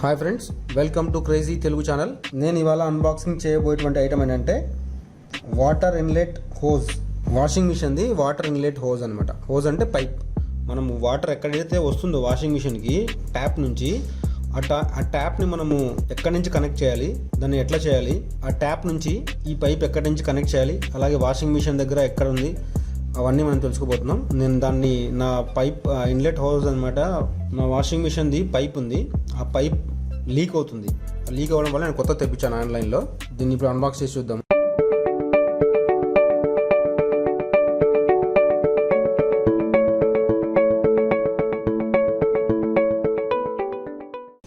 Hi friends, welcome to crazy Telugu channel. నేను ఇవాళ unboxing చేయబోయేటువంటి ఐటమ్ ఏంటంటే వాటర్ ఇన్లెట్ హోజ్. వాషింగ్ మిషన్ది వాటర్ ఇన్లెట్ హోజ్ అనమాట. హోజ్ అంటే పైప్. మనము వాటర్ ఎక్కడైతే వస్తుందో వాషింగ్ మిషన్కి ట్యాప్ నుంచి ఆ ట్యాప్ని మనము ఎక్కడి నుంచి కనెక్ట్ చేయాలి, దాన్ని ఎట్లా చేయాలి, ఆ ట్యాప్ నుంచి ఈ పైప్ ఎక్కడి నుంచి కనెక్ట్ చేయాలి, అలాగే వాషింగ్ మిషన్ దగ్గర ఎక్కడ ఉంది, అవన్నీ మనం తెలుసుకోబోతున్నాం. నేను దాన్ని నా పైప్ ఇన్లెట్ హోజ్ అనమాట. నా వాషింగ్ మిషన్ది పైప్ ఉంది, ఆ పైప్ లీక్ అవుతుంది. లీక్ అవ్వడం వల్ల నేను కొత్త తెప్పించాను ఆన్లైన్లో. దీన్ని ఇప్పుడు అన్బాక్స్ చేసి చూద్దాం.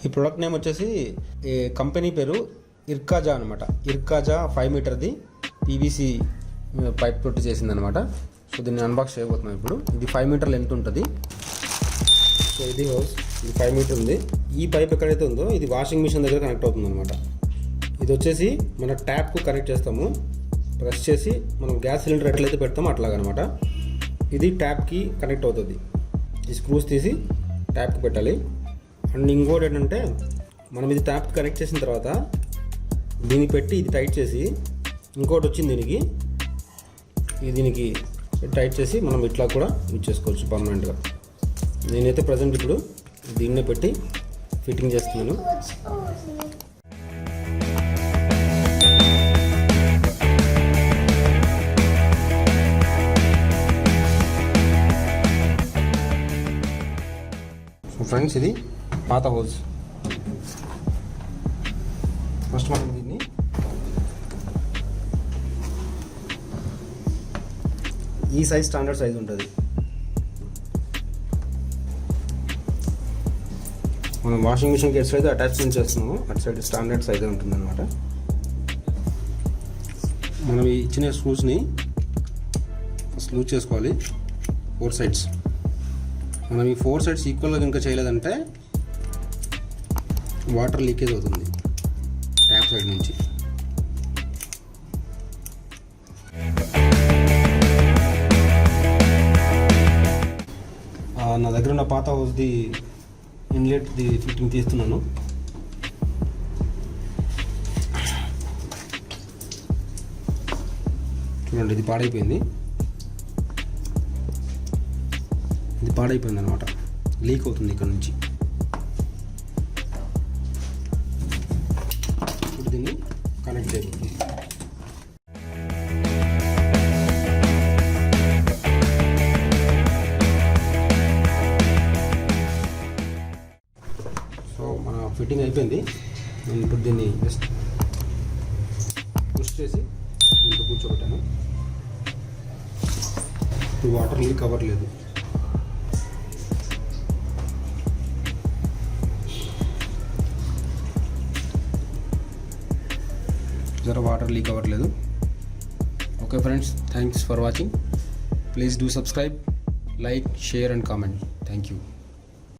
ఈ ప్రోడక్ట్ నేమ్ వచ్చేసి కంపెనీ పేరు ఇర్కాజా అనమాట. ఇర్కాజా 5 మీటర్ది పీవీసీ పైప్ తోటి చేసిందనమాట. సో దీన్ని అన్బాక్స్ చేయబోతున్నాం ఇప్పుడు. ఇది 5 మీటర్ లెంత్ ఉంటుంది. సో ఇది హోస్, ఇది 5 మీటర్ ఉంది. ఈ పైప్ ఎక్కడైతే ఉందో ఇది వాషింగ్ మిషన్ దగ్గర కనెక్ట్ అవుతుంది అనమాట. ఇది వచ్చేసి మన ట్యాప్కు కనెక్ట్ చేస్తాము. ప్రెస్ చేసి మనం గ్యాస్ సిలిండర్ ఎట్లయితే పెడతామో అట్లాగనమాట. ఇది ట్యాప్కి కనెక్ట్ అవుతుంది. ఈ స్క్రూస్ తీసి ట్యాప్కి పెట్టాలి. అండ్ ఇంకోటి ఏంటంటే, మనం ఇది ట్యాప్కి కనెక్ట్ చేసిన తర్వాత దీన్ని పెట్టి ఇది టైట్ చేసి, ఇంకోటి వచ్చింది దీనికి టైట్ చేసి మనం ఇట్లా కూడా యూజ్ చేసుకోవచ్చు పర్మనెంట్గా. నేనైతే ప్రజెంట్ ఇప్పుడు దీన్నే పెట్టి ఫిట్టింగ్ చేస్తున్నాను. సో ఫ్రెండ్స్, ఇది పాత హోజ్. ఫస్ట్ మనం దీన్ని ఈ సైజ్ స్టాండర్డ్ సైజ్ ఉంటుంది. మనం వాషింగ్ మిషన్కి ఎటు సైడ్ అటాచ్మెంట్ చేస్తున్నాము అటు సైడ్ స్టాండర్డ్ సైజ్ ఉంటుంది అనమాట. మనం ఈ ఇచ్చిన స్క్రూస్ని ఫస్ట్ లూజ్ చేసుకోవాలి 4 సైడ్స్. మనం ఈ 4 సైడ్స్ ఈక్వల్గా ఇంకా చేయలేదంటే వాటర్ లీకేజ్ అవుతుంది ట్యాప్ సైడ్ నుంచి. నా దగ్గర ఉన్న పాత హౌస్ది ఇన్లెట్ది ఫిట్టింగ్ తీస్తున్నాను. చూడండి, ఇది పాడైపోయింది అనమాట. లీక్ అవుతుంది ఇక్కడ నుంచి. ఇప్పుడు దీన్ని కనెక్ట్ చేయాలి. ఫిట్టింగ్ అయిపోయింది. నేను ఇప్పుడు దీన్ని జస్ట్ పుష్ చేసి దీంట్లో కూర్చోబెట్టాను. ఇప్పుడు వాటర్ లీక్ అవ్వట్లేదు. వాటర్ లీక్ అవ్వట్లేదు. Okay friends, thanks for watching. Please do subscribe, like, share and comment. Thank you.